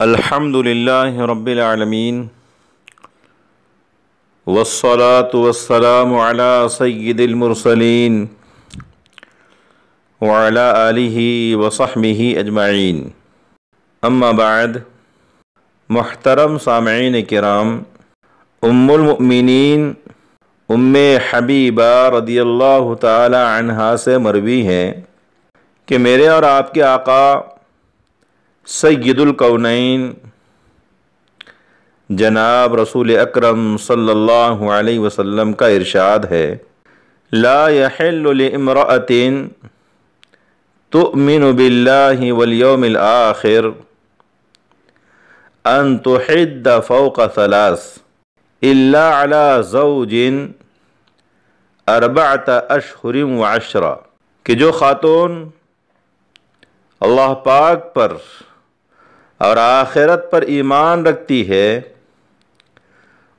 الحمد للہ رب العالمین والصلاة والسلام علی سید المرسلین وعلی آلہ وصحبہ اجمعین، اما بعد۔ محترم سامعین کرام، ام المؤمنین ام حبیبہ رضی اللہ تعالی عنہا سے مروی ہے کہ میرے اور آپ کے آقا سید الکونین جناب رسول اکرم صلی اللہ علیہ وسلم کا ارشاد ہے: لا يحل لامرأة تؤمن باللہ والیوم الآخر ان تحد فوق ثلاث الا على زوج 4 اشہر و10، کہ جو خاتون اللہ پاک پر اور آخرت پر ایمان رکھتی ہے،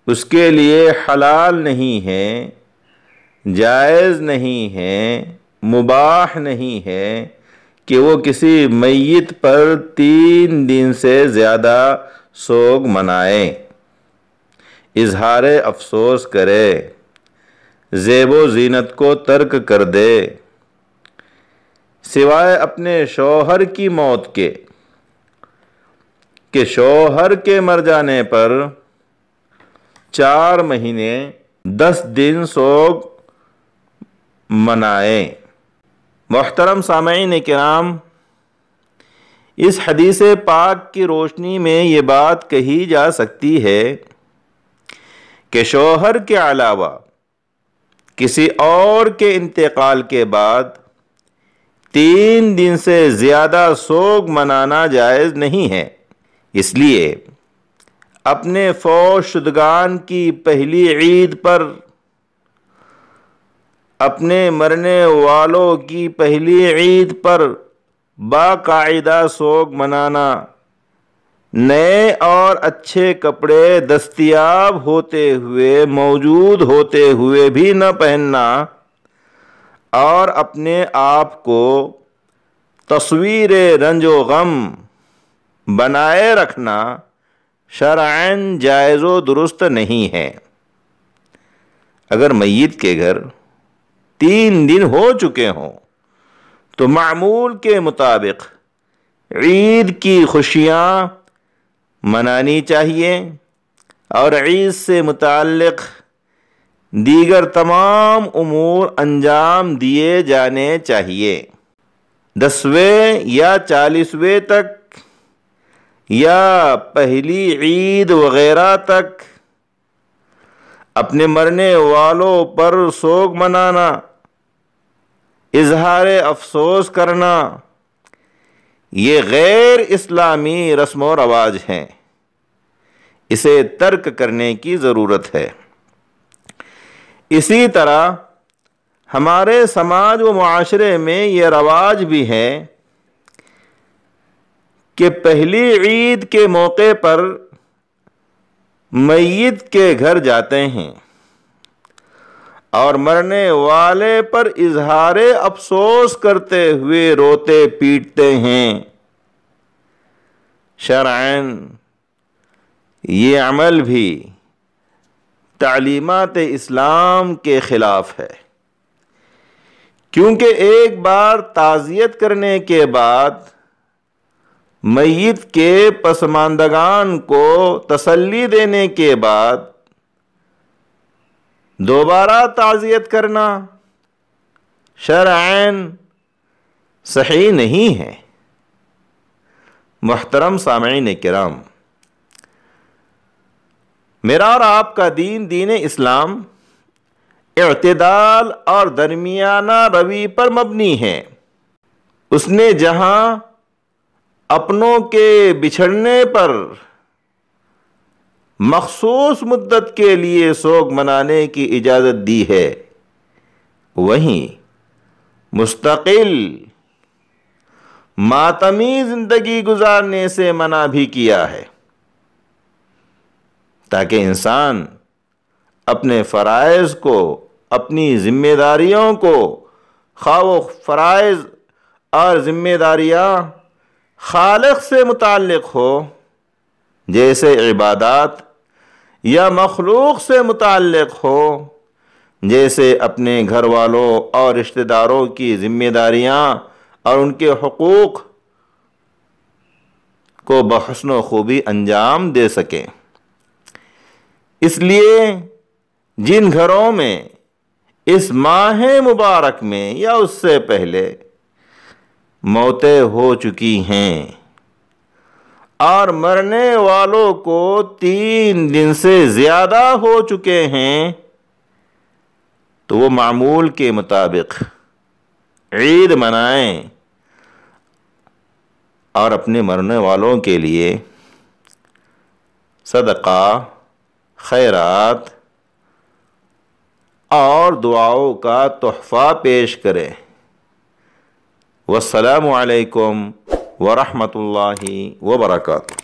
اس کے لیے حلال نہیں ہے، جائز نہیں ہے، مباح نہیں ہے کہ وہ کسی میت پر 3 دن سے زیادہ سوگ منائے، اظہار افسوس کرے، زیب و زینت کو ترک کر دے، سوائے اپنے شوہر کی موت کے، کہ شوہر کے مر جانے پر 4 مہینے 10 دن سوگ منائے۔ محترم سامعین کرام، اس حدیث پاک کی روشنی میں یہ بات کہی جا سکتی ہے کہ شوہر کے علاوہ کسی اور کے انتقال کے بعد 3 دن سے زیادہ سوگ منانا جائز نہیں ہے۔ اس لیے اپنے فوت شدگان کی پہلی عید پر، اپنے مرنے والوں کی پہلی عید پر باقاعدہ سوگ منانا، نئے اور اچھے کپڑے دستیاب ہوتے ہوئے، موجود ہوتے ہوئے بھی نہ پہننا، اور اپنے آپ کو تصویر رنج و غم بنائے رکھنا شرعاً جائز و درست نہیں ہے۔ اگر میت کے گھر 3 دن ہو چکے ہوں تو معمول کے مطابق عید کی خوشیاں منانی چاہیے اور عید سے متعلق دیگر تمام امور انجام دیے جانے چاہیے۔ 10ویں یا 40ویں تک یا پہلی عید وغیرہ تک اپنے مرنے والوں پر سوگ منانا، اظہار افسوس کرنا، یہ غیر اسلامی رسم و رواج ہیں، اسے ترک کرنے کی ضرورت ہے۔ اسی طرح ہمارے سماج و معاشرے میں یہ رواج بھی ہے کہ پہلی عید کے موقع پر میت کے گھر جاتے ہیں اور مرنے والے پر اظہار افسوس کرتے ہوئے روتے پیٹتے ہیں۔ شرعاً یہ عمل بھی تعلیمات اسلام کے خلاف ہے، کیونکہ ایک بار تعزیت کرنے کے بعد میت کے پسماندگان کو تسلی دینے کے بعد دوبارہ تعزیت کرنا شرعاً صحیح نہیں ہے۔ محترم سامعین کرام، میرا اور آپ کا دین، دین اسلام، اعتدال اور درمیانہ روی پر مبنی ہے۔ اس نے جہاں اپنوں کے بچھڑنے پر مخصوص مدت کے لیے سوگ منانے کی اجازت دی ہے، وہیں مستقل ماتمی زندگی گزارنے سے منع بھی کیا ہے، تاکہ انسان اپنے فرائض کو، اپنی ذمہ داریوں کو، خواہ وہ فرائض اور ذمہ داریاں خالق سے متعلق ہو جیسے عبادات یا مخلوق سے متعلق ہو، جیسے اپنے گھر والوں اور رشتہ داروں کی ذمہ داریاں اور ان کے حقوق کو بحسن و خوبی انجام دے سکیں۔ اس لیے جن گھروں میں اس ماہ مبارک میں یا اس سے پہلے موتیں ہو چکی ہیں اور مرنے والوں کو 3 دن سے زیادہ ہو چکے ہیں، تو وہ معمول کے مطابق عید منائیں اور اپنے مرنے والوں کے لیے صدقہ، خیرات اور دعاؤں کا تحفہ پیش کریں۔ والسلام علیکم ورحمۃ اللہ وبرکاتہ۔